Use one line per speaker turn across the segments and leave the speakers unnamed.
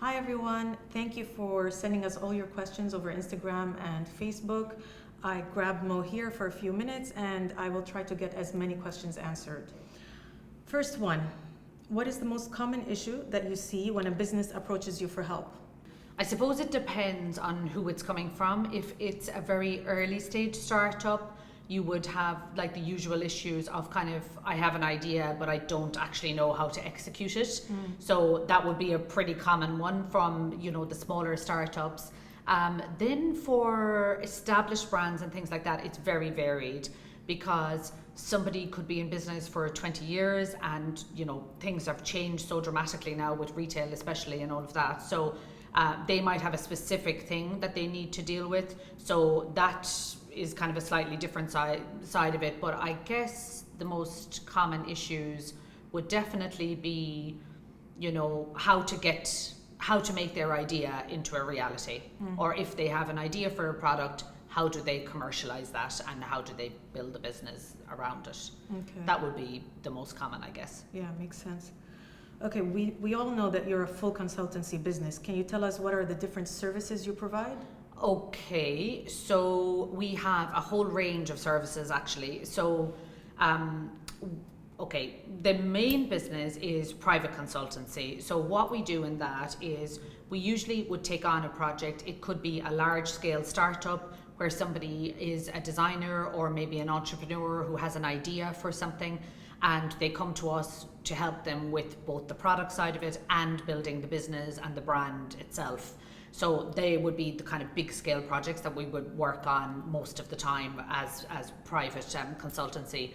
Hi everyone, thank you for sending us all your questions over Instagram and Facebook. I grabbed Mo here for a few minutes and I will try to get as many questions answered. First one, what is the most common issue that you see when a business approaches you for help?
I suppose it depends on who it's coming from. If it's a very early stage startup, you would have like the usual issues of kind of, I have an idea, but I don't actually know how to execute it. So that would be a pretty common one from, the smaller startups. Then for established brands and things like that, it's very varied because somebody could be in business for 20 years and, things have changed so dramatically now with retail especially and all of that. So they might have a specific thing that they need to deal with. So that is kind of a slightly different side of it. But I guess the most common issues would definitely be, how to make their idea into a reality. Or if they have an idea for a product, how do they commercialize that and how do they build a business around it?
Okay.
That would be the most common, I guess.
Yeah, makes sense. Okay, we all know that you're a full consultancy business. Can you tell us what are the different services you provide?
Okay, so we have a whole range of services actually. So, the main business is private consultancy. So what we do in that is we usually would take on a project. It could be a large scale startup where somebody is a designer or maybe an entrepreneur who has an idea for something, and they come to us to help them with both the product side of it and building the business and the brand itself. So they would be the kind of big scale projects that we would work on most of the time as private consultancy.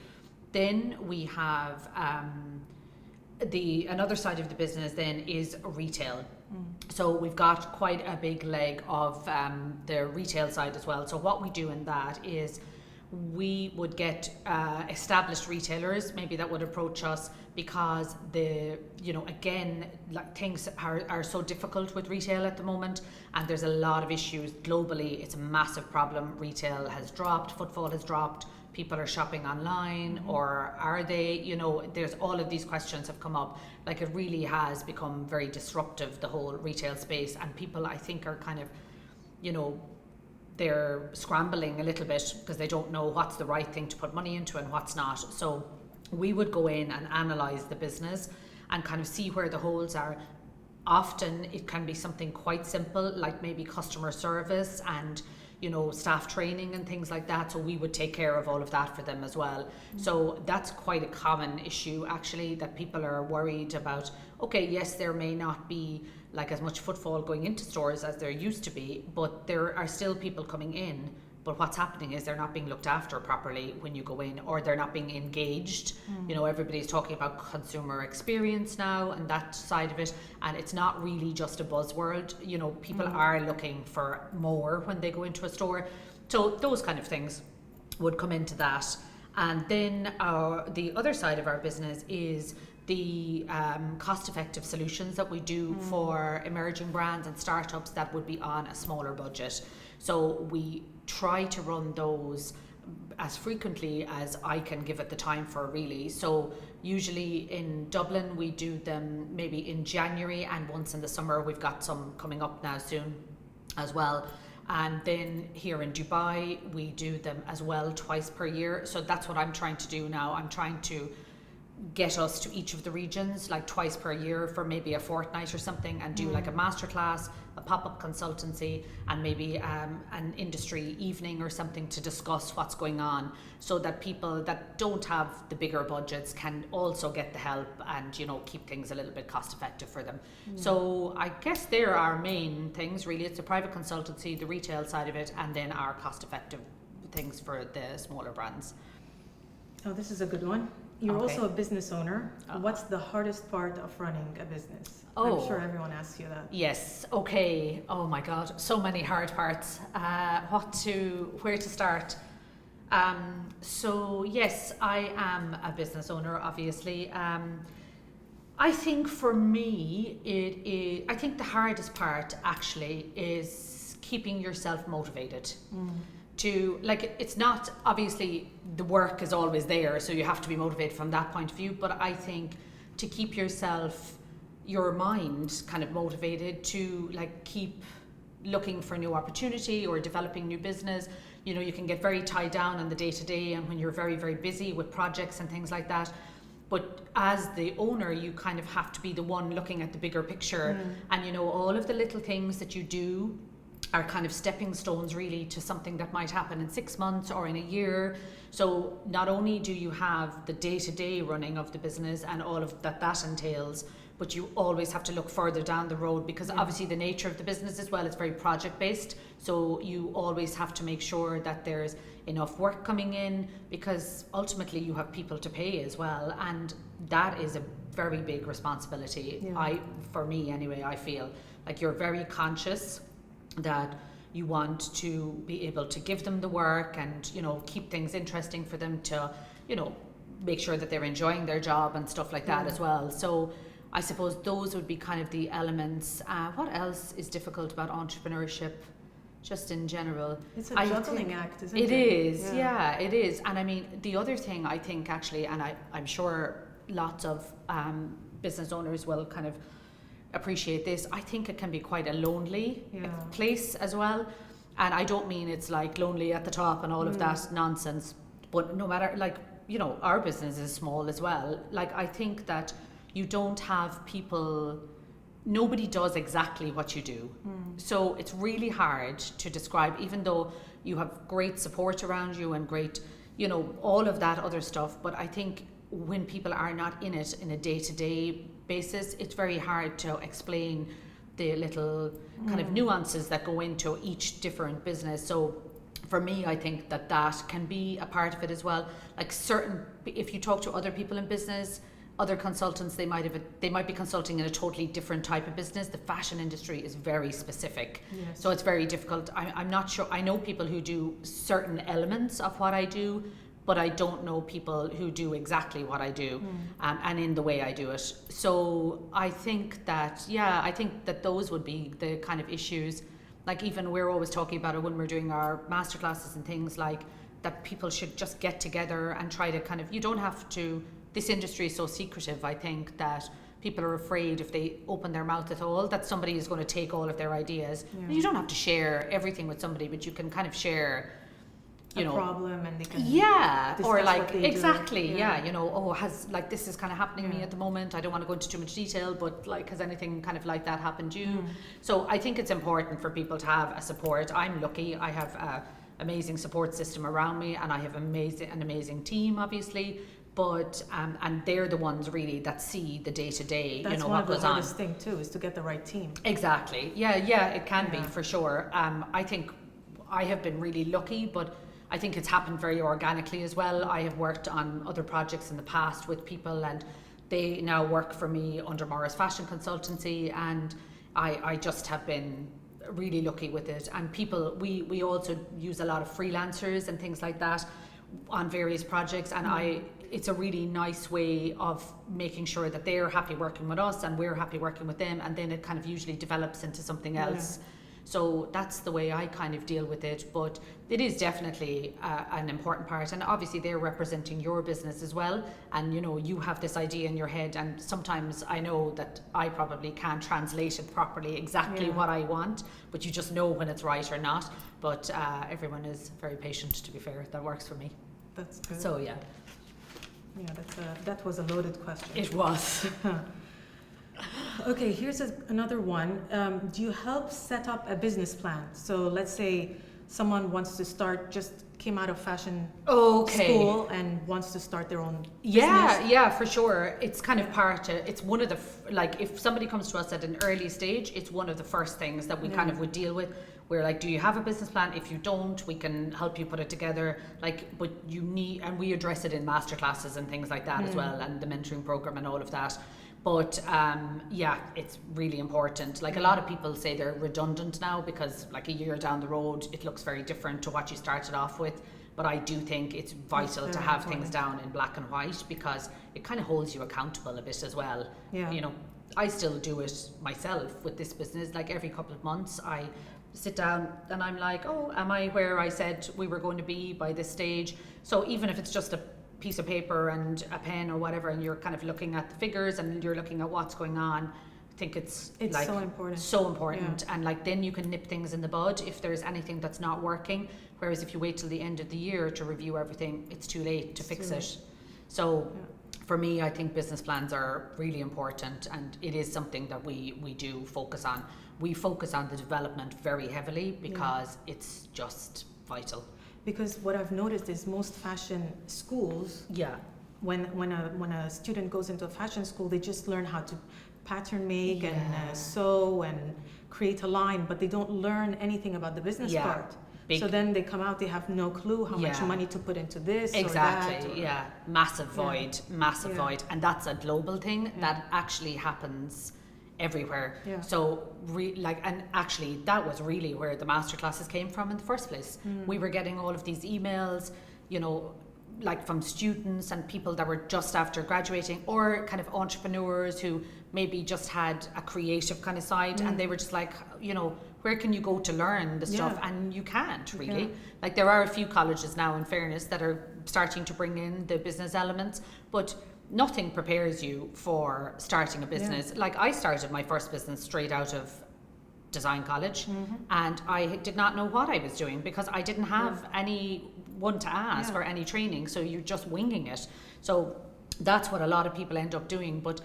Then we have another side of the business then is retail. So we've got quite a big leg of the retail side as well. So what we do in that is we would get established retailers maybe that would approach us because things are so difficult with retail at the moment, and there's a lot of issues globally. It's a massive problem. Retail has dropped, footfall has dropped, people are shopping online, or are they, there's all of these questions have come up. Like, it really has become very disruptive, the whole retail space, and people I think are kind of, they're scrambling a little bit because they don't know what's the right thing to put money into and what's not. So we would go in and analyze the business and kind of see where the holes are. Often it can be something quite simple, like maybe customer service and staff training and things like that. So we would take care of all of that for them as well. So that's quite a common issue actually, that people are worried about. Okay, yes, there may not be like as much footfall going into stores as there used to be, but there are still people coming in. But what's happening is they're not being looked after properly when you go in, or they're not being engaged. Everybody's talking about consumer experience now and that side of it, and it's not really just a buzzword. People are looking for more when they go into a store. So those kind of things would come into that. And then the other side of our business is the cost-effective solutions that we do for emerging brands and startups that would be on a smaller budget. So we try to run those as frequently as I can give it the time for, really. So usually in Dublin we do them maybe in January, and once in the summer. We've got some coming up now soon as well. And then here in Dubai we do them as well twice per year. So that's what I'm trying to do now. I'm trying to get us to each of the regions like twice per year for maybe a fortnight or something, and do like a masterclass, a pop-up consultancy, and maybe an industry evening or something to discuss what's going on, so that people that don't have the bigger budgets can also get the help and keep things a little bit cost effective for them. So I guess there are our main things really. It's the private consultancy, the retail side of it, and then our cost effective things for the smaller brands.
Oh, this is a good one. You're
Okay.
also a business owner. What's the hardest part of running a business? I'm sure everyone asks you that.
Yes. Okay. Oh my God. So many hard parts. Where to start? So yes, I am a business owner, obviously. I think for me, I think the hardest part actually is keeping yourself motivated. It's not, obviously the work is always there, so you have to be motivated from that point of view, but I think to keep yourself your mind kind of motivated to like keep looking for new opportunity or developing new business. You know, you can get very tied down on the day-to-day and when you're very, very busy with projects and things like that. But as the owner, you kind of have to be the one looking at the bigger picture. And you know, all of the little things that you do are kind of stepping stones really to something that might happen in 6 months or in a year. So not only do you have the day-to-day running of the business and all of that entails, but you always have to look further down the road, because obviously the nature of the business as well is very project based. So you always have to make sure that there's enough work coming in, because ultimately you have people to pay as well, and that is a very big responsibility. For me anyway, I feel like you're very conscious that you want to be able to give them the work and, you know, keep things interesting for them to, you know, make sure that they're enjoying their job and stuff like that as well. So I suppose those would be kind of the elements. What else is difficult about entrepreneurship, just in general?
It's a juggling act, isn't it?
It is, yeah, it is. And I mean, the other thing I think actually, and I'm sure lots of business owners will kind of appreciate this, I think it can be quite a lonely place as well. And I don't mean it's like lonely at the top and all of that nonsense, but no matter, like, you know, our business is small as well. Like, I think that you don't have people, nobody does exactly what you do. So it's really hard to describe, even though you have great support around you and great, you know, all of that other stuff. But I think when people are not in it in a day-to-day basis, it's very hard to explain the little kind of nuances that go into each different business. So for me, I think that can be a part of it as well. Like if you talk to other people in business, other consultants, they might be consulting in a totally different type of business. The fashion industry is very specific, so it's very difficult. I'm not sure. I know people who do certain elements of what I do, but I don't know people who do exactly what I do, and in the way I do it. So I think that those would be the kind of issues. Like, even we're always talking about it when we're doing our masterclasses and things, like that people should just get together and try to kind of, you don't have to. This industry is so secretive, I think, that people are afraid if they open their mouth at all that somebody is going to take all of their ideas. And you don't have to share everything with somebody, but you can kind of share, you know,
problem, and they can
or like
what they
exactly
do.
you know, this is kind of happening to me at the moment. I don't want to go into too much detail, but like, has anything kind of like that happened to you? So I think it's important for people to have a support. I'm lucky, I have a amazing support system around me, and I have an amazing team, obviously. But and they're the ones really that see the day-to-day, you know, what goes on. That's one of the
hardest thing too, is to get the right team.
Exactly. Yeah, it can be, for sure. I think I have been really lucky, but I think it's happened very organically as well. I have worked on other projects in the past with people, and they now work for me under Morris Fashion Consultancy, and I just have been really lucky with it. And people, we also use a lot of freelancers and things like that on various projects, and it's a really nice way of making sure that they're happy working with us and we're happy working with them, and then it kind of usually develops into something else. So that's the way I kind of deal with it. But it is definitely an important part, and obviously they're representing your business as well, and you know, you have this idea in your head, and sometimes I know that I probably can't translate it properly exactly what I want, but you just know when it's right or not. But everyone is very patient, to be fair. That works for me.
That's good.
So yeah,
that was a loaded question.
it was.
Okay, here's another one. Do you help set up a business plan? So let's say someone wants to start, just came out of fashion school and wants to start their own business.
Yeah, for sure. It's kind of it's one of the, like, if somebody comes to us at an early stage, it's one of the first things that we kind of would deal with. We're like, do you have a business plan? If you don't, we can help you put it together. Like, but you need, and we address it in masterclasses and things like that as well, and the mentoring program and all of that. But it's really important. Like, a lot of people say they're redundant now because, like, a year down the road, it looks very different to what you started off with. But I do think it's vital to have things down in black and white, because it kind of holds you accountable a bit as well. You know, I still do it myself with this business. Like, every couple of months, I sit down and I'm like, oh, am I where I said we were going to be by this stage? So even if it's just a piece of paper and a pen or whatever, and you're kind of looking at the figures and you're looking at what's going on, think it's
It's so important.
So important. And like then you can nip things in the bud if there's anything that's not working. Whereas if you wait till the end of the year to review everything, it's too late to fix it. So for me, I think business plans are really important, and it is something that we do focus on. We focus on the development very heavily because it's just vital.
Because what I've noticed is most fashion schools, when a student goes into a fashion school, they just learn how to pattern make and sew and create a line, but they don't learn anything about the business part. So then they come out, they have no clue how much money to put into this or that.
Massive void. And that's a global thing that actually happens everywhere. So and actually that was really where the masterclasses came from in the first place. We were getting all of these emails, you know, like from students and people that were just after graduating, or kind of entrepreneurs who maybe just had a creative kind of side, and they were just like, you know, where can you go to learn the stuff? And you can't really. Like there are a few colleges now, in fairness, that are starting to bring in the business elements, but nothing prepares you for starting a business. Like I started my first business straight out of design college, and I did not know what I was doing because I didn't have anyone to ask or any training, so you're just winging it. So that's what a lot of people end up doing, but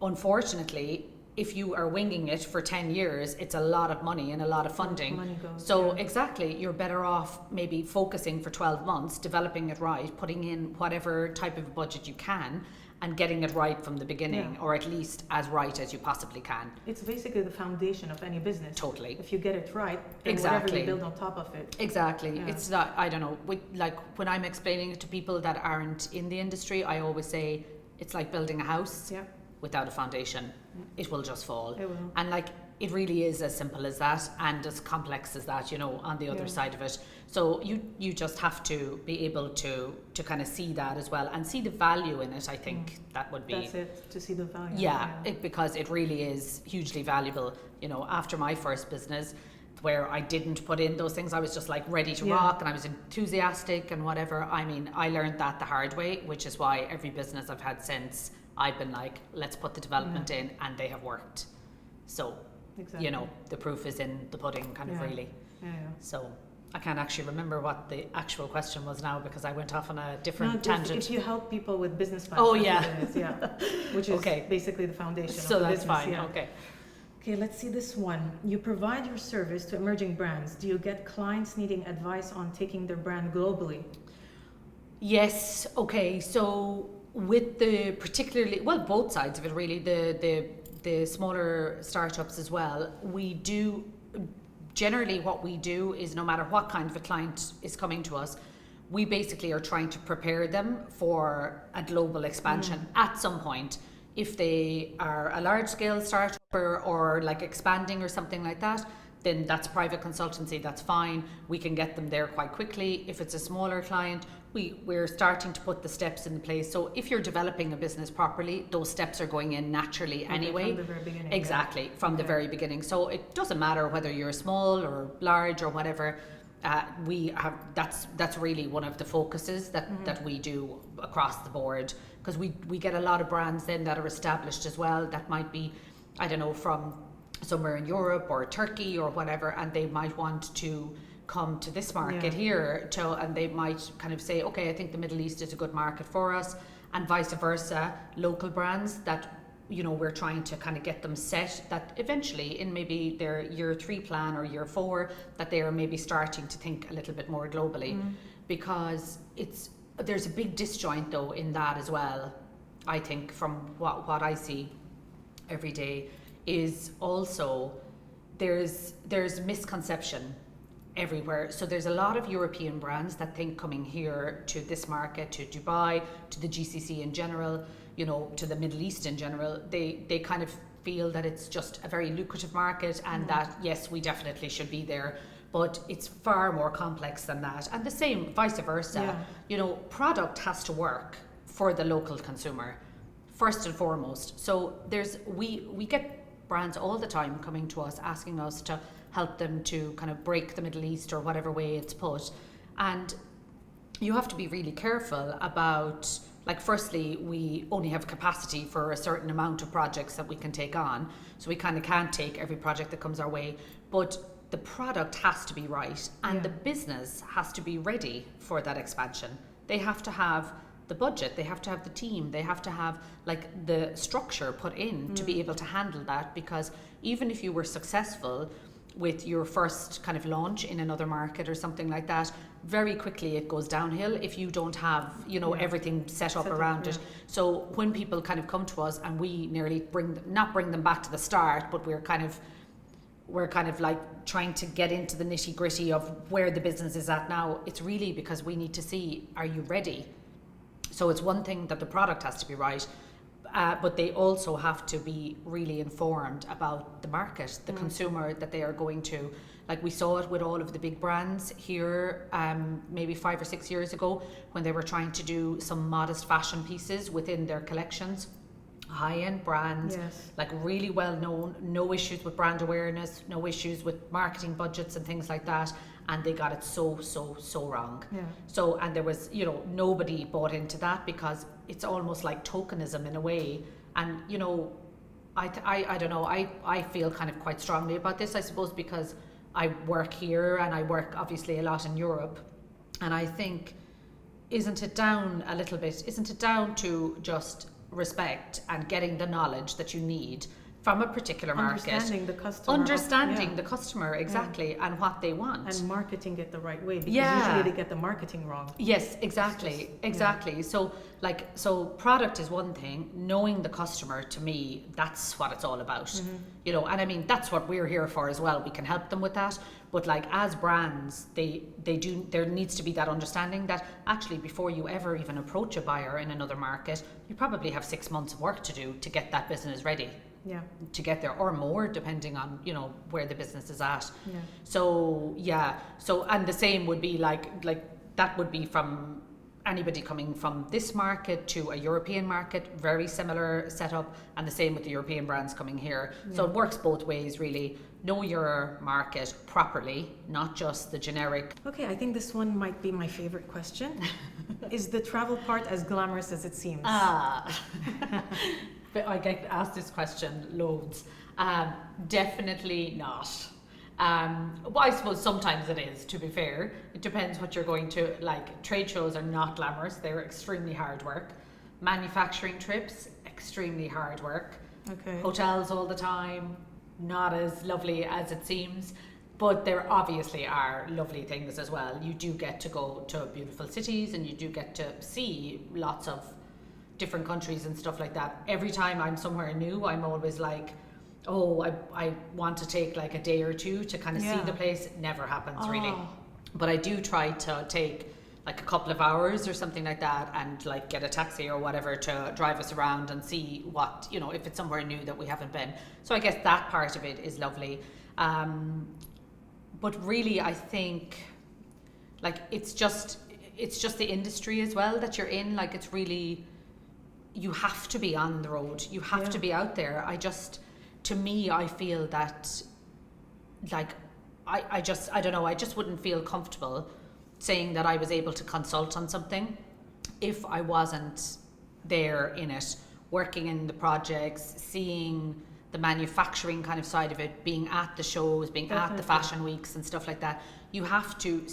unfortunately if you are winging it for 10 years, it's a lot of money and a lot of funding.
Money goes,
so exactly, you're better off maybe focusing for 12 months, developing it right, putting in whatever type of budget you can, and getting it right from the beginning, or at least as right as you possibly can.
It's basically the foundation of any business.
Totally.
If you get it right, then whatever you build on top of it.
Exactly. It's not, I don't know, like when I'm explaining it to people that aren't in the industry, I always say it's like building a house. Without a foundation, it will just fall.
It will.
And like it really is as simple as that, and as complex as that, you know, on the other side of it. So you just have to be able to kind of see that as well, and see the value in it. I think that would be,
that's it, to see the value.
Because it really is hugely valuable. You know, after my first business, where I didn't put in those things, I was just like ready to rock, and I was enthusiastic and whatever. I mean, I learned that the hard way, which is why every business I've had since, I've been like, let's put the development in, and they have worked. So, you know, the proof is in the pudding, kind of really. So I can't actually remember what the actual question was now, because I went off on a different tangent.
If you help people with business plans.
Oh yeah.
Which is basically the foundation
so
of the
that's
business.
fine.
Okay, let's see this one. You provide your service to emerging brands. Do you get clients needing advice on taking their brand globally?
Yes. Okay. So with the particularly, well, both sides of it really, the smaller startups as well, we do, generally what we do is, no matter what kind of a client is coming to us, we basically are trying to prepare them for a global expansion at some point. If they are a large scale startup or like expanding or something like that, then that's private consultancy, that's fine. We can get them there quite quickly. If it's a smaller client, we're starting to put the steps in place. So if you're developing a business properly, those steps are going in naturally anyway.
From the very beginning.
Exactly, from the very beginning. So it doesn't matter whether you're small or large or whatever. We have, that's really one of the focuses that we do across the board, because we get a lot of brands then that are established as well, that might be, I don't know, from somewhere in Europe or Turkey or whatever, and they might want to come to this market here, and they might kind of say, okay, I think the Middle East is a good market for us, and vice versa. Local brands that, you know, we're trying to kind of get them set, that eventually in maybe their year 3 plan or year 4, that they are maybe starting to think a little bit more globally, because there's a big disjoint though in that as well. I think from what I see every day is also there's misconception everywhere. So there's a lot of European brands that think coming here to this market, to Dubai, to the GCC in general, you know, to the Middle East in general, they kind of feel that it's just a very lucrative market, and that yes, we definitely should be there, but it's far more complex than that. And the same vice versa. You know, product has to work for the local consumer first and foremost. So we get brands all the time coming to us asking us to help them to kind of break the Middle East, or whatever way it's put, and you have to be really careful about like firstly, we only have capacity for a certain amount of projects that we can take on. So we kind of can't take every project that comes our way, but the product has to be right, and the business has to be ready for that expansion. They have to have the budget, they have to have the team, they have to have like the structure put in to be able to handle that, because even if you were successful with your first kind of launch in another market or something like that, very quickly it goes downhill if you don't have, you know, everything set up around it. So when people kind of come to us and we nearly not bring them back to the start, but we're kind of like trying to get into the nitty gritty of where the business is at now, it's really because we need to see, are you ready? So it's one thing that the product has to be right, but they also have to be really informed about the market, the consumer that they are going to. Like we saw it with all of the big brands here, maybe 5 or 6 years ago, when they were trying to do some modest fashion pieces within their collections. High-end brands, like really well known, no issues with brand awareness, no issues with marketing budgets and things like that, and they got it so wrong. So, and there was, you know, nobody bought into that because it's almost like tokenism in a way. And you know, I don't know, I feel kind of quite strongly about this, I suppose, because I work here and I work obviously a lot in Europe, and I think, isn't it down to just respect and getting the knowledge that you need from a particular market, understanding the customer exactly, and what they want,
and marketing it the right way, because usually they get the marketing wrong.
Yes, exactly. So product is one thing, knowing the customer, to me, that's what it's all about. You know, and I mean, that's what we're here for as well. We can help them with that, but like as brands, there needs to be that understanding that actually before you ever even approach a buyer in another market, you probably have 6 months of work to do to get that business ready. To get there, or more, depending on, you know, where the business is at. So and the same would be like that would be from anybody coming from this market to a European market, very similar setup, and the same with the European brands coming here. So it works both ways, really. Know your market properly, not just the generic.
Okay, I think this one might be my favorite question. Is the travel part as glamorous as it seems?
But I get asked this question loads. Definitely not. Well, I suppose sometimes it is, to be fair. It depends what you're going to, like, trade shows are not glamorous, they're extremely hard work. Manufacturing trips, extremely hard work.
Okay.
Hotels all the time, not as lovely as it seems, but there obviously are lovely things as well. You do get to go to beautiful cities, and you do get to see lots of different countries and stuff like that. Every time I'm somewhere new, I'm always like, oh, I want to take like a day or two to kind of see the place. It never happens really. But I do try to take like a couple of hours or something like that, and like get a taxi or whatever to drive us around and see what, you know, if it's somewhere new that we haven't been. So I guess that part of it is lovely. But really, I think like it's just the industry as well that you're in. Like it's really, you have to be on the road. You have to be out there. To me, I feel that like I don't know, I just wouldn't feel comfortable saying that I was able to consult on something if I wasn't there in it, working in the projects, seeing the manufacturing kind of side of it, being at the shows, being at the fashion weeks and stuff like that. You have to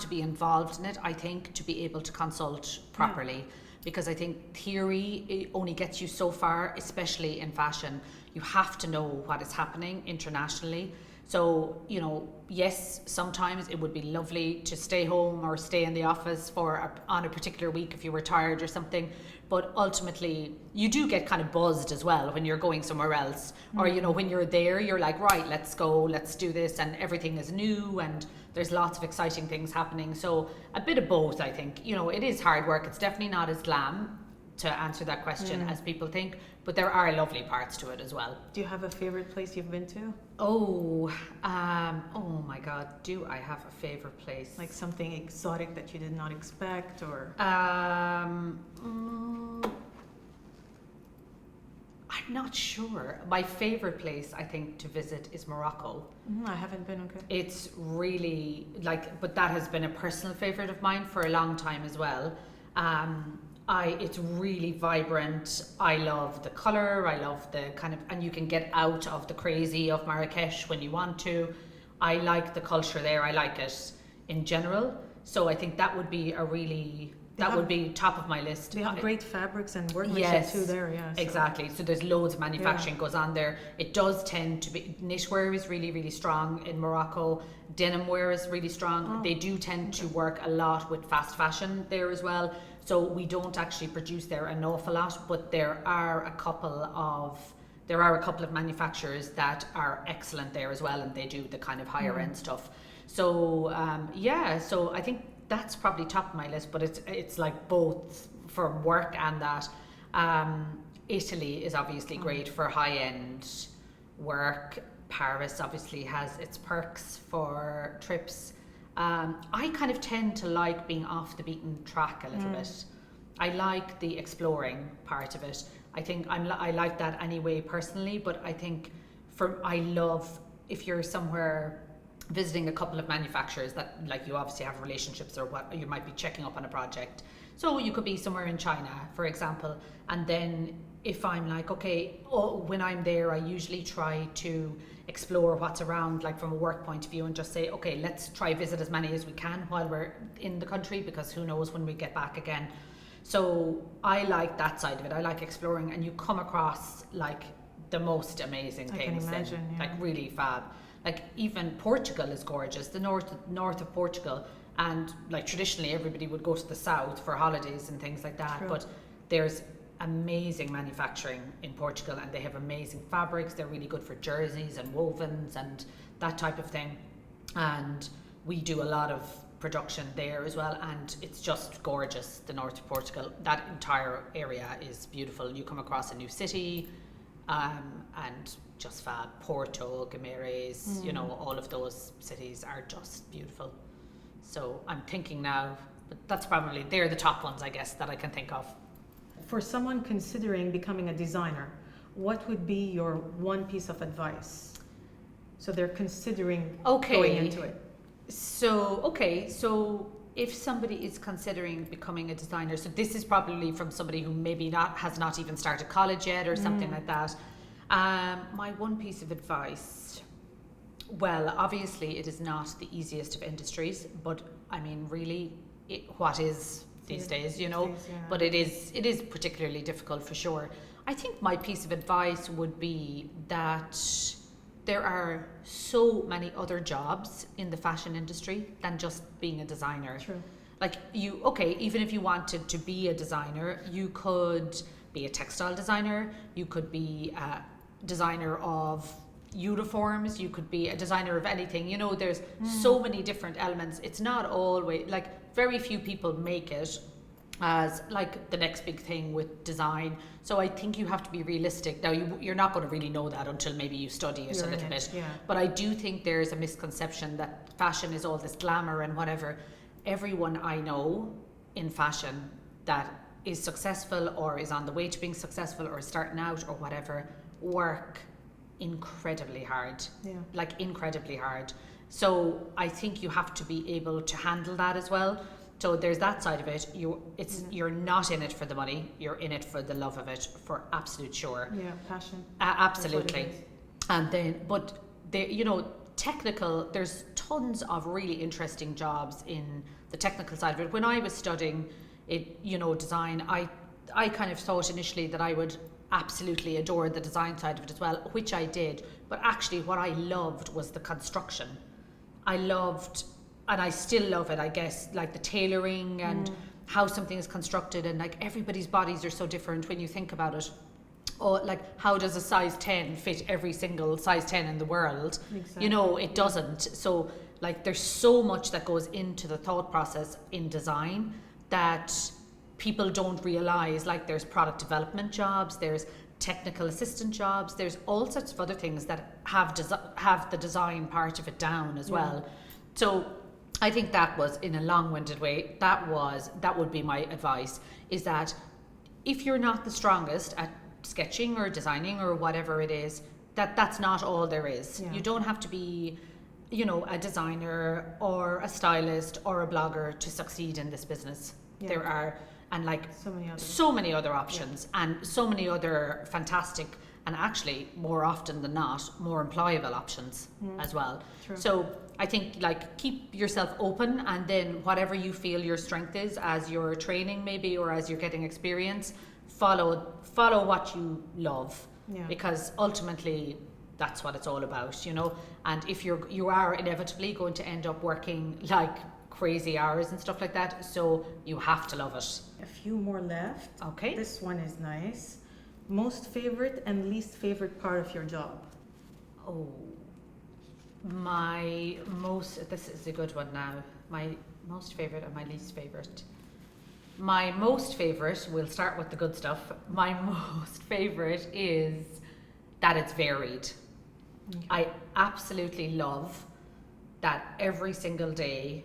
be involved in it, I think, to be able to consult properly. Because I think theory, it only gets you so far, especially in fashion. You have to know what is happening internationally. So, you know, yes, sometimes it would be lovely to stay home or stay in the office on a particular week if you were tired or something. But ultimately, you do get kind of buzzed as well when you're going somewhere else. Or, you know, when you're there, you're like, right, let's go, let's do this. And everything is new and there's lots of exciting things happening. So a bit of both, I think. You know, it is hard work. It's definitely not as glam, to answer that question, as people think. But there are lovely parts to it as well.
Do you have a favorite place you've been to?
Oh my God, do I have a favorite place?
Like something exotic that you did not expect, or?
I'm not sure. My favorite place, I think, to visit is Morocco.
I haven't been. Okay.
It's really but that has been a personal favorite of mine for a long time as well. It's really vibrant. I love the colour. I love the kind of, and you can get out of the crazy of Marrakesh when you want to. I like the culture there. I like it in general. So I think that would be would be top of my list.
They have great fabrics and workmanship
Yes,
too there, yeah. So.
exactly. So there's loads of manufacturing goes on there. It does tend to be, knitwear is really, really strong in Morocco. Denim wear is really strong. They do tend to work a lot with fast fashion there as well. So we don't actually produce there an awful lot, but there are a couple of manufacturers that are excellent there as well, and they do the kind of higher end stuff. So so I think that's probably top of my list, but it's like both for work and that. Italy is obviously great for high end work. Paris obviously has its perks for trips. I kind of tend to like being off the beaten track a little bit. I like the exploring part of it. I think I like that anyway personally, but I think I love if you're somewhere visiting a couple of manufacturers that like you obviously have relationships or what you might be checking up on a project. So you could be somewhere in China, for example, and then if I'm like, okay, when I'm there, I usually try to explore what's around, like from a work point of view, and just say, okay, let's try visit as many as we can while we're in the country, because who knows when we get back again. So I like that side of it. I like exploring, and you come across like the most amazing things.
I can imagine, yeah.
Like really fab. Like even Portugal is gorgeous, the north of Portugal, and like traditionally everybody would go to the south for holidays and things like that.
True.
But there's amazing manufacturing in Portugal, and they have amazing fabrics. They're really good for jerseys and wovens and that type of thing. And we do a lot of production there as well, and it's just gorgeous. The north of Portugal, that entire area is beautiful. You come across a new city, and just fab. Porto, Guimarães, all of those cities are just beautiful. So I'm thinking now, but they're the top ones, I guess, that I can think of.
For someone considering becoming a designer, what would be your one piece of advice? So they're considering going into it.
So if somebody is considering becoming a designer, so this is probably from somebody who maybe has not even started college yet or something like that. My one piece of advice, well, obviously it is not the easiest of industries, but I mean, really, what is these days, but it is particularly difficult for sure. I think my piece of advice would be that there are so many other jobs in the fashion industry than just being a designer.
True.
Like even if you wanted to be a designer, you could be a textile designer, you could be a designer of uniforms, you could be a designer of anything. There's so many different elements. It's not always like, very few people make it as like the next big thing with design. So I think you have to be realistic. Now you're not going to really know that until maybe you study it a little bit.
Yeah.
But I do think there's a misconception that fashion is all this glamour and whatever. Everyone I know in fashion that is successful or is on the way to being successful or starting out or whatever work incredibly hard.
Yeah.
Like incredibly hard. So I think you have to be able to handle that as well. So there's that side of it. You're not in it for the money. You're in it for the love of it, for absolute sure.
Yeah, passion.
Absolutely. And then, but technical. There's tons of really interesting jobs in the technical side of it. When I was studying it, design, I kind of thought initially that I would absolutely adore the design side of it as well, which I did. But actually, what I loved was the construction. I loved, and I still love it, I guess, like the tailoring and how something is constructed, and like everybody's bodies are so different when you think about it. Or like, how does a size 10 fit every single size 10 in the world?
Exactly.
It doesn't. So like, there's so much that goes into the thought process in design that people don't realize. Like, there's product development jobs, there's technical assistant jobs, there's all sorts of other things that have the design part of it down as well. So I think that was, in a long-winded way, that would be my advice, is that if you're not the strongest at sketching or designing or whatever it is, that's not all there is. You don't have to be a designer or a stylist or a blogger to succeed in this business. There are and like
So many other
options and so many other fantastic, and actually more often than not more employable options as well.
True.
So I think like keep yourself open, and then whatever you feel your strength is as you're training maybe, or as you're getting experience, follow what you love, because ultimately that's what it's all about, you know. And if you are inevitably going to end up working like crazy hours and stuff like that, so you have to love it.
A few more left.
Okay.
This one is nice. Most favorite and least favorite part of your job?
Oh, this is a good one now. My most favorite and my least favorite. My most favorite, we'll start with the good stuff. My most favorite is that it's varied. Okay. I absolutely love that every single day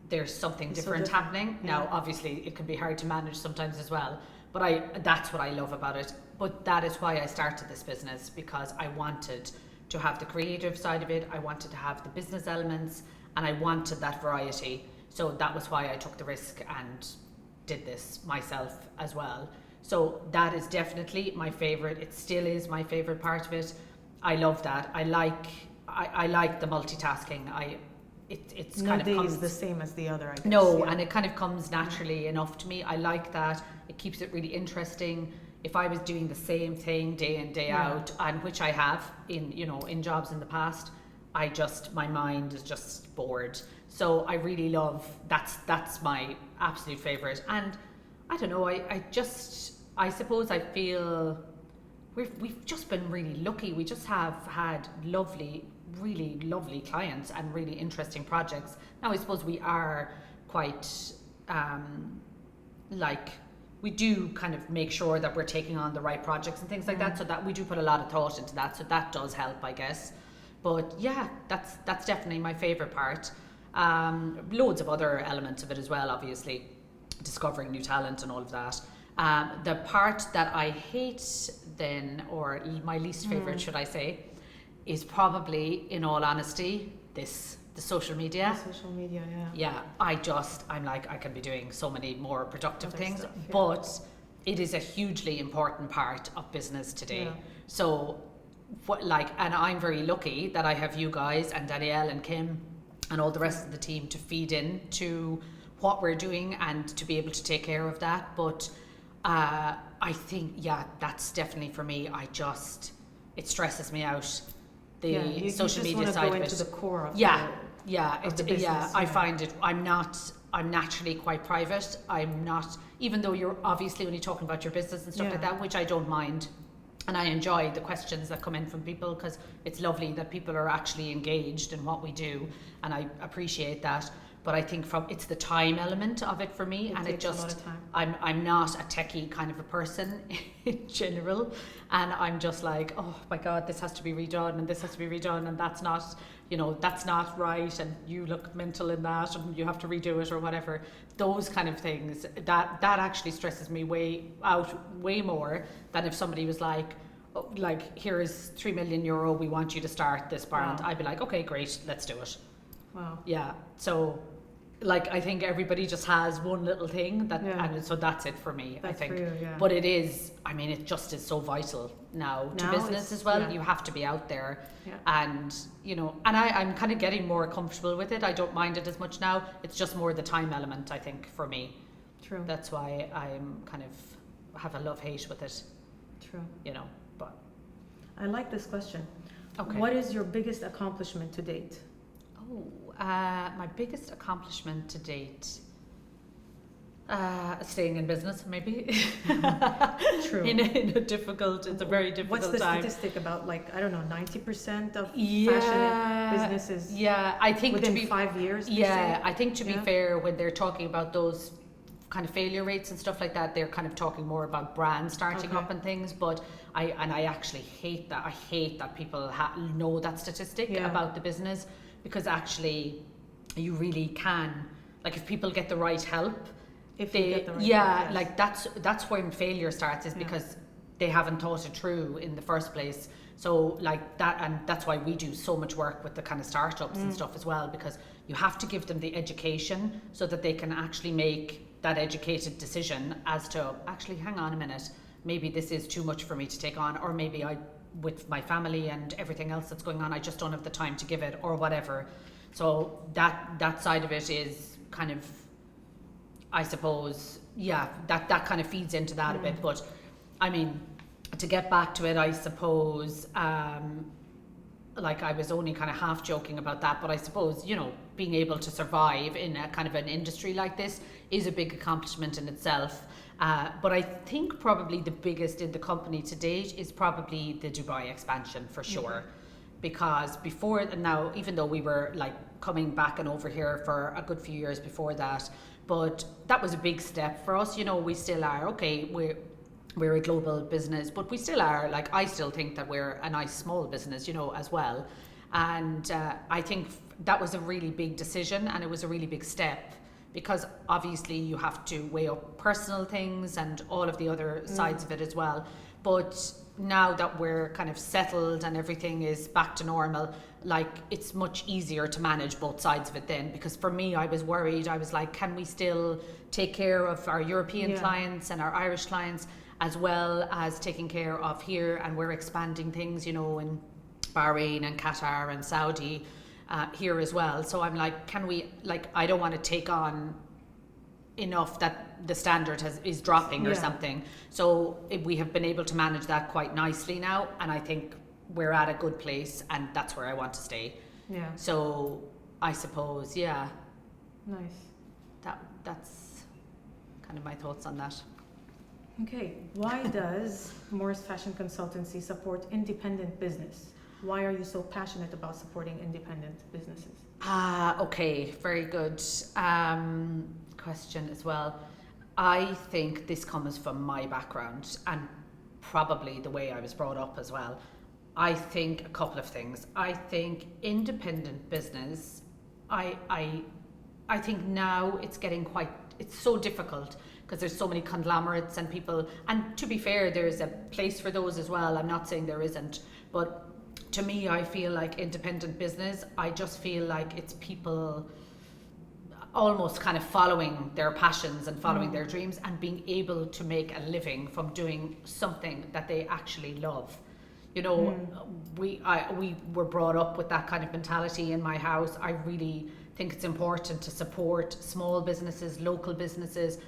there's something different happening. Yeah. Now, obviously, it can be hard to manage sometimes as well, but that's what I love about it. But that is why I started this business, because I wanted to have the creative side of it, I wanted to have the business elements, and I wanted that variety. So that was why I took the risk and did this myself as well. So that is definitely my favorite. It still is my favorite part of it. I love that. I like the multitasking. It's kind of comes
the same as the other, I guess.
No, and it kind of comes naturally enough to me. I like that. It keeps it really interesting. If I was doing the same thing day in, day out, and which I have in jobs in the past, my mind is just bored. So I really love that's my absolute favorite. And I don't know, I suppose I feel we've just been really lucky. We just have had really lovely clients and really interesting projects. Now I suppose we are quite we do kind of make sure that we're taking on the right projects and things like that, so that we do put a lot of thought into that, so that does help, I guess. But yeah, that's definitely my favorite part. Loads of other elements of it as well, obviously, discovering new talent and all of that. The part that I hate then, or my least favorite should I say, is probably, in all honesty, the social media.
The social media,
yeah. I'm like, I can be doing so many more productive
other
things,
stuff,
but it is a hugely important part of business today.
Yeah.
So and I'm very lucky that I have you guys and Danielle and Kim and all the rest of the team to feed in to what we're doing and to be able to take care of that. But I think, that's definitely for me. It stresses me out. The social media side of it.
Go into the core of
the
business.
I find it. I'm naturally quite private. I'm not, even though you're obviously only talking about your business and stuff like that, which I don't mind. And I enjoy the questions that come in from people, because it's lovely that people are actually engaged in what we do, and I appreciate that. But I think it's the time element of it for me, and it just,
a lot of time.
I'm not a techie kind of a person in general, and I'm just like, oh my God, this has to be redone and this has to be redone, and that's not right, and you look mental in that, and you have to redo it or whatever. Those kind of things, that actually stresses me way more than if somebody was like, here is €3 million, we want you to start this brand. Wow. I'd be like, okay, great, let's do it.
Wow.
Yeah. So I think everybody just has one little thing and so that's it for me.
That's
I think.
For you, yeah.
But it just is so vital now to business as well.
Yeah.
You have to be out there.
Yeah.
And I'm kind of getting more comfortable with it. I don't mind it as much now. It's just more the time element, I think, for me.
True.
That's why I'm kind of have a love-hate with it.
True.
But
I like this question.
Okay.
What is your biggest accomplishment to date?
My biggest accomplishment to date, staying in business, maybe.
True.
It's a very difficult
What's the
time.
statistic about, 90% of fashion businesses?
Yeah, I think
within 5 years.
I think to be fair, when they're talking about those kind of failure rates and stuff like that, they're kind of talking more about brands starting up and things. But I actually hate that. I hate that people know that statistic about the business. Because actually, you really can, if people get the right help, that's when failure starts, is because they haven't thought it through in the first place. So and that's why we do so much work with the kind of startups and stuff as well, because you have to give them the education so that they can actually make that educated decision as to, actually, hang on a minute, maybe this is too much for me to take on, or maybe with my family and everything else that's going on, I just don't have the time to give it, or whatever. So that side of it is kind of, I suppose, that kind of feeds into that a bit. But I mean, to get back to it, I suppose, like I was only kind of half joking about that, but I suppose, being able to survive in a kind of an industry like this is a big accomplishment in itself. But I think probably the biggest in the company to date is probably the Dubai expansion, for sure. Because before, and now, even though we were like coming back and over here for a good few years before that, but that was a big step for us. We still are, okay, we're a global business, but we still are, like, I still think that we're a nice small business, as well. And I think that was a really big decision, and it was a really big step, because obviously you have to weigh up personal things and all of the other sides of it as well. But now that we're kind of settled and everything is back to normal, like, it's much easier to manage both sides of it then. Because for me, I was worried. I was like, can we still take care of our European clients and our Irish clients, as well as taking care of here? And we're expanding things, in Bahrain and Qatar and Saudi here as well. So I'm like, can we, like, I don't want to take on enough that the standard is dropping or something. So we have been able to manage that quite nicely now, and I think we're at a good place, and that's where I want to stay.
Yeah.
So I suppose,
Nice.
That's kind of my thoughts on that.
Okay. Why does Morris Fashion Consultancy support independent business? Why are you so passionate about supporting independent businesses?
Okay, very good question as well. I think this comes from my background and probably the way I was brought up as well. I think a couple of things. I think independent business, I think now it's so difficult, because there's so many conglomerates and people, and to be fair, there's a place for those as well. I'm not saying there isn't, but to me, I feel like independent business, I just feel like it's people almost kind of following their passions and following their dreams, and being able to make a living from doing something that they actually love. We were brought up with that kind of mentality in my house. I really think it's important to support small businesses, local businesses.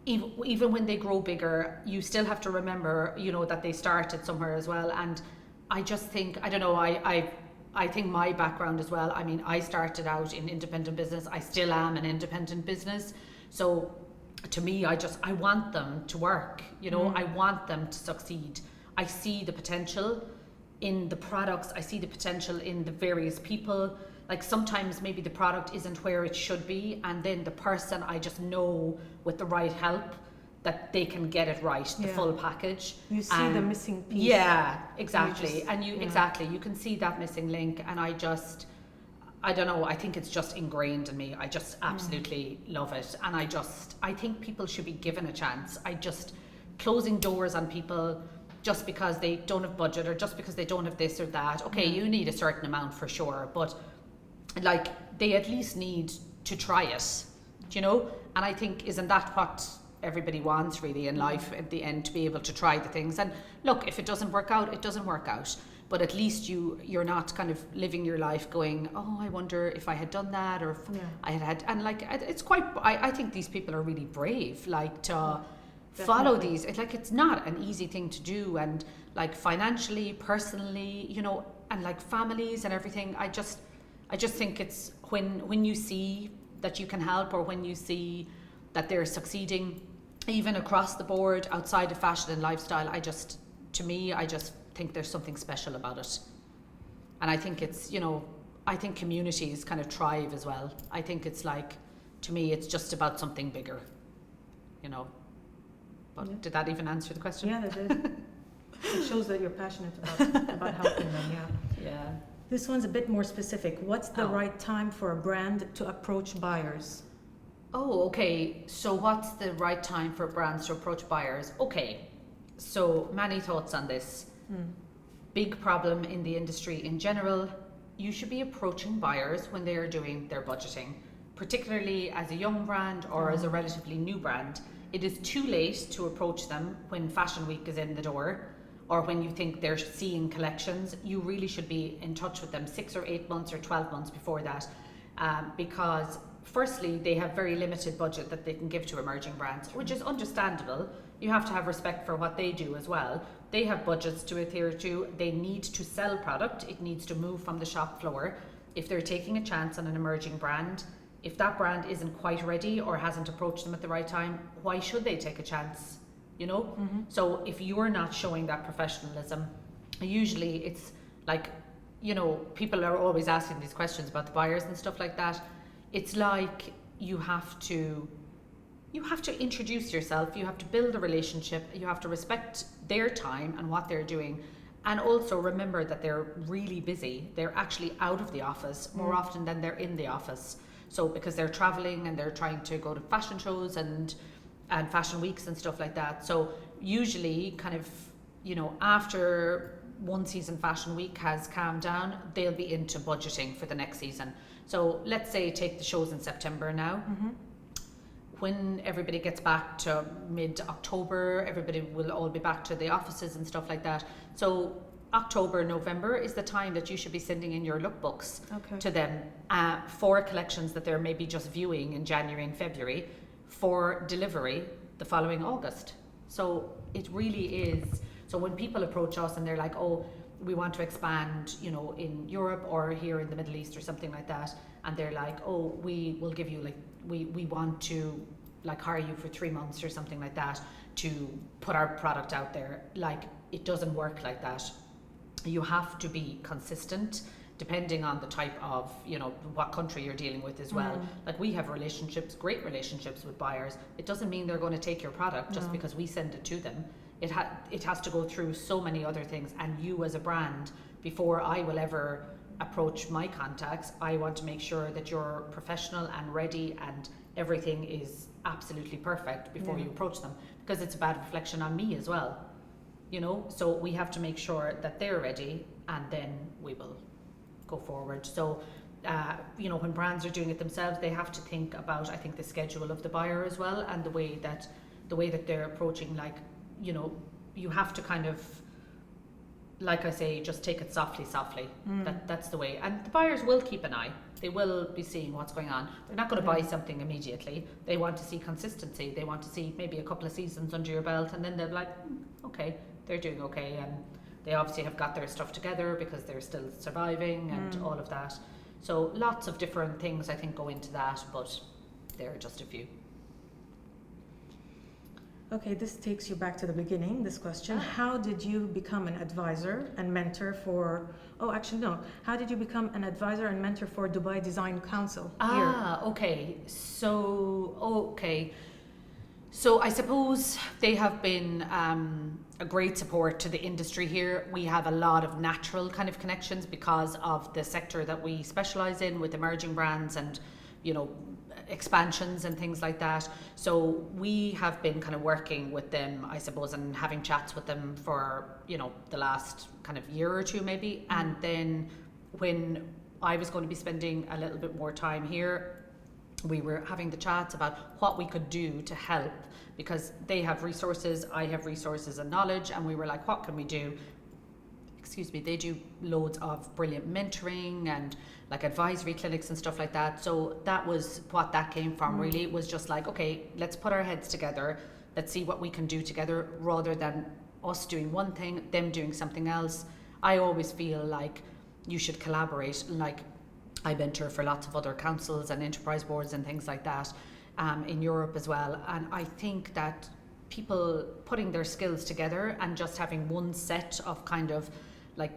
Even when they grow bigger, you still have to remember, that they started somewhere as well. And I just think, I don't know, I think my background as well, I mean, I started out in independent business. I still am an independent business. So to me, I want them to work, I want them to succeed. I see the potential in the products. I see the potential in the various people. Like, sometimes maybe the product isn't where it should be, and then the person, I just know with the right help that they can get it right, the full package.
You see the missing piece.
Yeah, exactly. Exactly, you can see that missing link, and I don't know, I think it's just ingrained in me. I just absolutely love it. And I think people should be given a chance. Closing doors on people just because they don't have budget, or just because they don't have this or that. Okay, you need a certain amount for sure, but like, they at least need to try it, And I think, isn't that what everybody wants really in life at the end, to be able to try the things? And look, if it doesn't work out, it doesn't work out, but at least you're not kind of living your life going, oh, I wonder if I had done that, or if I had, and like, it's quite, I think these people are really brave, like, to follow these. It's not an easy thing to do, and like, financially, personally, and like, families and everything. I just think it's when you see that you can help, or when you see that they're succeeding, even across the board, outside of fashion and lifestyle, I just think there's something special about it. And I think it's, I think communities kind of thrive as well. I think it's like, to me, it's just about something bigger, But did that even answer the question?
Yeah, that did. It shows that you're passionate about helping them,
Yeah.
This one's a bit more specific. What's the right time for a brand to approach buyers?
Oh, okay. So what's the right time for brands to approach buyers? Okay. So many thoughts on this. Big problem in the industry in general. You should be approaching buyers when they are doing their budgeting. particularly as a young brand or as a relatively new brand, it is too late to approach them when Fashion Week is in the door or when you think they're seeing collections. You really should be in touch with them 6 or 8 months or 12 months before that, because firstly, they have very limited budget that they can give to emerging brands, which is understandable. You have to have respect for what they do as well. They have budgets to adhere to. They need to sell product. It needs to move from the shop floor. If they're taking a chance on an emerging brand, if that brand isn't quite ready or hasn't approached them at the right time, why should they take a chance? You know? So if you're not showing that professionalism, usually it's like, you know, people are always asking these questions about the buyers and stuff like that. It's like you have to introduce yourself, you have to build a relationship, you have to respect their time and what they're doing, and also remember that they're really busy. They're actually out of the office more often than they're in the office. So because they're traveling and they're trying to go to fashion shows and fashion weeks and stuff like that. So usually kind of, you know, after one season fashion week has calmed down, they'll be into budgeting for the next season. So let's say take the shows in September now. When everybody gets back to mid-October, everybody will all be back to the offices and stuff like that. So October, November is the time that you should be sending in your lookbooks to them for collections that they're maybe just viewing in January and February for delivery the following August. So it really is. So when people approach us and they're like, oh, we want to expand, you know, in Europe or here in the Middle East or something like that, and they're like, oh, we will give you like, we want to like hire you for 3 months or something like that to put our product out there. Like, it doesn't work like that. You have to be consistent depending on the type of, you know, what country you're dealing with as well. Like, we have relationships, great relationships with buyers. It doesn't mean they're going to take your product just because we send it to them. It has to go through so many other things, and you as a brand, before I will ever approach my contacts, I want to make sure that you're professional and ready and everything is absolutely perfect before you approach them, because it's a bad reflection on me as well, you know. So we have to make sure that they're ready, and then we will go forward. So you know, when brands are doing it themselves, they have to think about, I think, the schedule of the buyer as well, and the way that they're approaching. Like, you know, you have to kind of, like I say, just take it softly. That's the way. And the buyers will keep an eye. They will be seeing what's going on. They're not going to buy something immediately. They want to see consistency. They want to see maybe a couple of seasons under your belt, and then they're like, okay, they're doing okay, and they obviously have got their stuff together because they're still surviving and all of that. So lots of different things I think go into that, but there are just a few.
Okay, this takes you back to the beginning, this question. How did you become an advisor and mentor for, how did you become an advisor and mentor for Dubai Design Council here?
Okay. So I suppose they have been a great support to the industry here. We have a lot of natural kind of connections because of the sector that we specialize in with emerging brands and, you know, expansions and things like that. So we have been kind of working with them, I suppose, and having chats with them for, you know, the last kind of year or two maybe. And then when I was going to be spending a little bit more time here, we were having the chats about what we could do to help, because they have resources, I have resources and knowledge, and we were like, what can we do? They do loads of brilliant mentoring and like advisory clinics and stuff like that. So that was what that came from, really. It was just like, okay, let's put our heads together, let's see what we can do together, rather than us doing one thing, them doing something else. I always feel like you should collaborate. Like, I mentor for lots of other councils and enterprise boards and things like that in Europe as well. And I think that people putting their skills together and just having one set of kind of like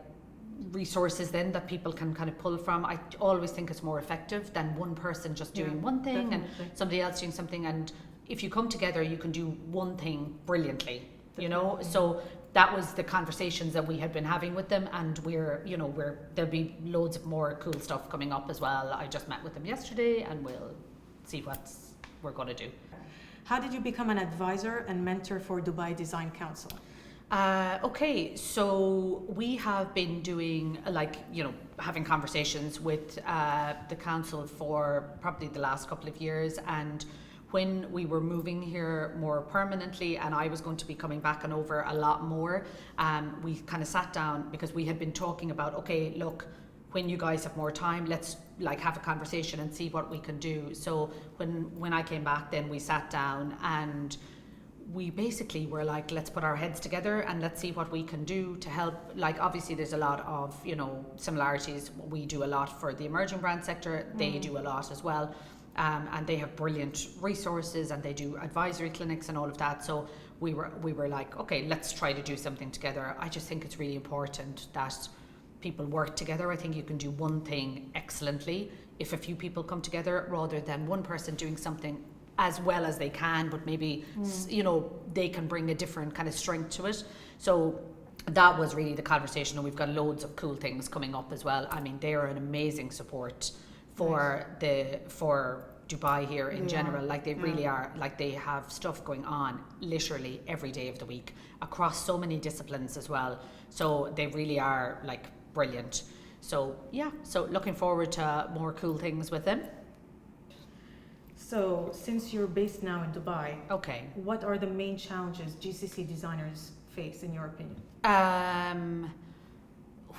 resources then that people can kind of pull from, I always think it's more effective than one person just doing one thing and somebody else doing something. And if you come together, you can do one thing brilliantly, you know. So that was the conversations that we had been having with them, and there'll be loads of more cool stuff coming up as well. I just met with them yesterday, and we'll see what we're going to do.
How did you become an advisor and mentor for Dubai Design Council?
Okay, so we have been doing, having conversations with the council for probably the last couple of years, and when we were moving here more permanently and I was going to be coming back and over a lot more, we kind of sat down because we had been talking about, okay, look, when you guys have more time, let's have a conversation and see what we can do. So when I came back, then we sat down and we basically were like, let's put our heads together and let's see what we can do to help. Obviously there's a lot of, similarities. We do a lot for the emerging brand sector. They do a lot as well. And they have brilliant resources and they do advisory clinics and all of that. So we were like, okay, let's try to do something together. I just think it's really important that people work together. I think you can do one thing excellently if a few people come together rather than one person doing something as well as they can, but maybe they can bring a different kind of strength to it. So that was really the conversation, and we've got loads of cool things coming up as well. I mean, they are an amazing support for Dubai here in general. They really are. They have stuff going on literally every day of the week across so many disciplines as well. So they really are brilliant. So so looking forward to more cool things with them.
So, since you're based now in Dubai,
okay,
what are the main challenges GCC designers face, in your opinion?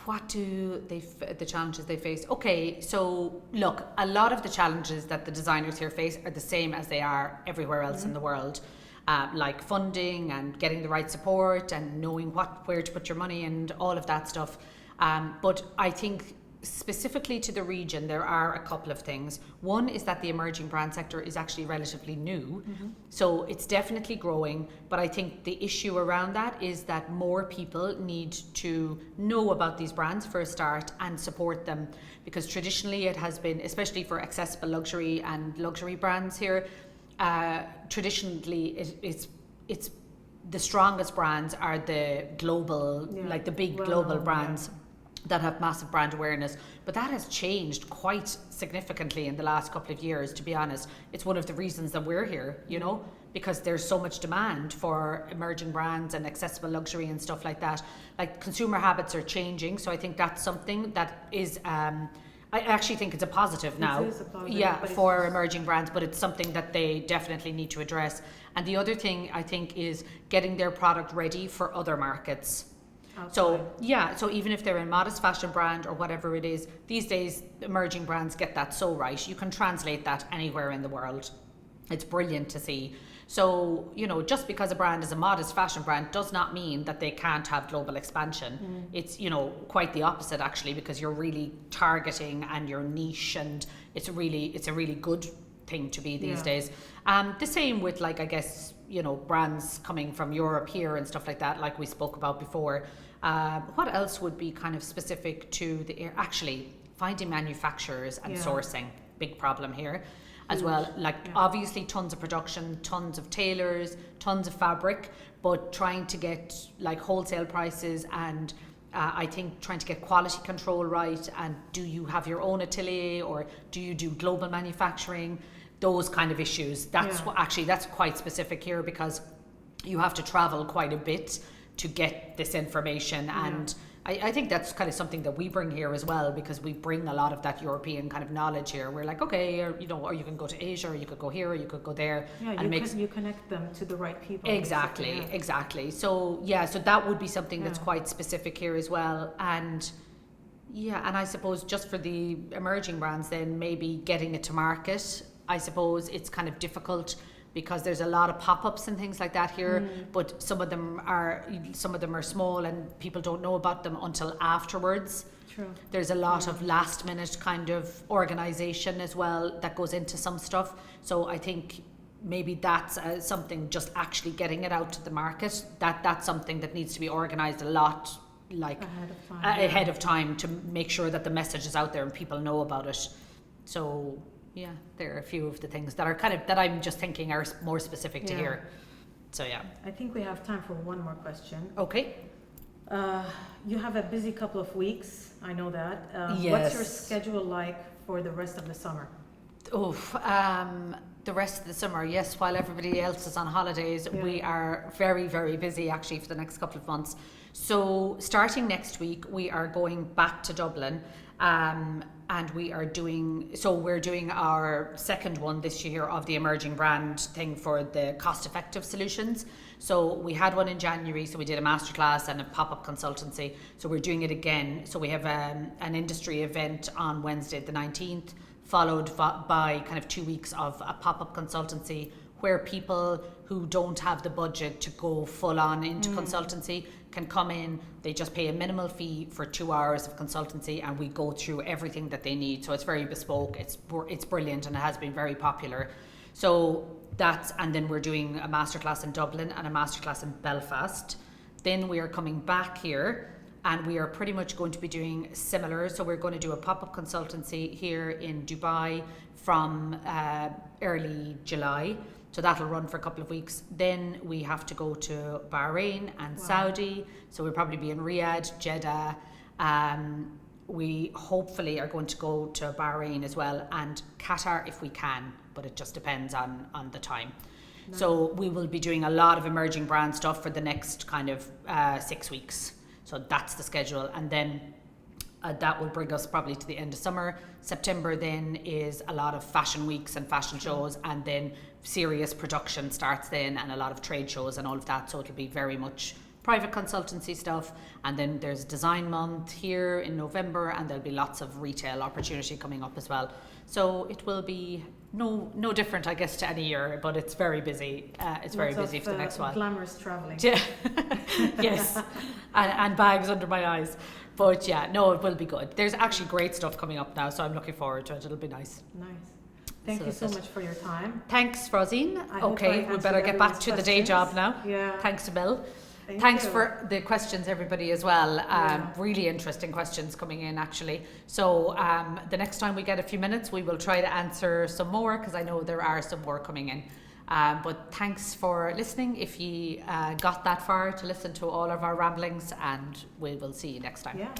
What do the challenges they face? Okay, so look, a lot of the challenges that the designers here face are the same as they are everywhere else in the world, like funding and getting the right support and knowing where to put your money and all of that stuff. But I think specifically to the region, there are a couple of things. One is that the emerging brand sector is actually relatively new, so it's definitely growing, but I think the issue around that is that more people need to know about these brands for a start and support them, because traditionally it has been, especially for accessible luxury and luxury brands here, traditionally it's the strongest brands are the global, the big global brands that have massive brand awareness. But that has changed quite significantly in the last couple of years, to be honest. It's one of the reasons that we're here, because there's so much demand for emerging brands and accessible luxury and stuff like that. Consumer habits are changing, so I think that's something that is I actually think it's a positive now.
It is a positive,
for emerging brands, but it's something that they definitely need to address. And the other thing I think is getting their product ready for other markets.
Outside.
So even if they're a modest fashion brand or whatever it is, these days emerging brands get that so right. You can translate that anywhere in the world. It's brilliant to see. So, just because a brand is a modest fashion brand does not mean that they can't have global expansion. It's, quite the opposite actually, because you're really targeting and you're niche, and it's a really good thing to be these days. The same with brands coming from Europe here and stuff like that, like we spoke about before. What else would be kind of specific to actually finding manufacturers and sourcing, big problem here as well. Obviously tons of production, tons of tailors, tons of fabric, but trying to get wholesale prices and I think trying to get quality control right. And do you have your own atelier or do you do global manufacturing? Those kind of issues. That's quite specific here, because you have to travel quite a bit to get this information. And I think that's kind of something that we bring here as well, because we bring a lot of that European kind of knowledge here. We're like, okay, or you can go to Asia, or you could go here, or you could go there.
You connect them to the right people.
Exactly. So that would be something that's quite specific here as well. And I suppose just for the emerging brands, then maybe getting it to market, I suppose it's kind of difficult because there's a lot of pop-ups and things like that here, but some of them are small and people don't know about them until afterwards.
True.
There's a lot of last minute kind of organization as well that goes into some stuff. So I think maybe that's something, just actually getting it out to the market, that's something that needs to be organized a lot ahead of time to make sure that the message is out there and people know about it. So there are a few of the things that are that I'm just thinking are more specific to here. So
I think we have time for one more question.
Okay.
You have a busy couple of weeks, I know that.
Yes.
What's your schedule like for the rest of the summer?
The rest of the summer, yes, while everybody else is on holidays, we are very, very busy actually for the next couple of months. So starting next week, we are going back to Dublin, and we're doing our second one this year of the emerging brand thing for the cost-effective solutions. So we had one in January, so we did a masterclass and a pop-up consultancy. So we're doing it again. So we have an industry event on Wednesday the 19th, followed by kind of 2 weeks of a pop-up consultancy where people who don't have the budget to go full on into consultancy can come in. They just pay a minimal fee for 2 hours of consultancy, and we go through everything that they need. So it's very bespoke. It's brilliant, and it has been very popular. So and then we're doing a masterclass in Dublin and a masterclass in Belfast. Then we are coming back here, and we are pretty much going to be doing similar. So we're going to do a pop-up consultancy here in Dubai from early July. So that'll run for a couple of weeks. Then we have to go to Bahrain and Saudi. So we'll probably be in Riyadh, Jeddah. We hopefully are going to go to Bahrain as well, and Qatar if we can, but it just depends on the time. Nice. So we will be doing a lot of emerging brand stuff for the next kind of 6 weeks. So that's the schedule, and then that will bring us probably to the end of summer. September then is a lot of fashion weeks and fashion shows, and then serious production starts then, and a lot of trade shows and all of that. So it'll be very much private consultancy stuff, and then there's Design Month here in November, and there'll be lots of retail opportunity coming up as well. So it will be no different, I guess, to any year, but it's very busy. It's very busy for the next while.
Glamorous travelling.
Yeah. Yes, and bags under my eyes. But yeah, no, it will be good. There's actually great stuff coming up now, so I'm looking forward to it. It'll be nice.
Nice. Thank you so much for your time.
Thanks, Roisin. Okay, we better get back to the day job now.
Yeah.
Thanks, Bill.
Thank
Thanks
you.
for the questions, everybody, as well. Really interesting questions coming in, actually. So the next time we get a few minutes, we will try to answer some more, because I know there are some more coming in. But thanks for listening. If you got that far to listen to all of our ramblings, and we will see you next time.
Yeah.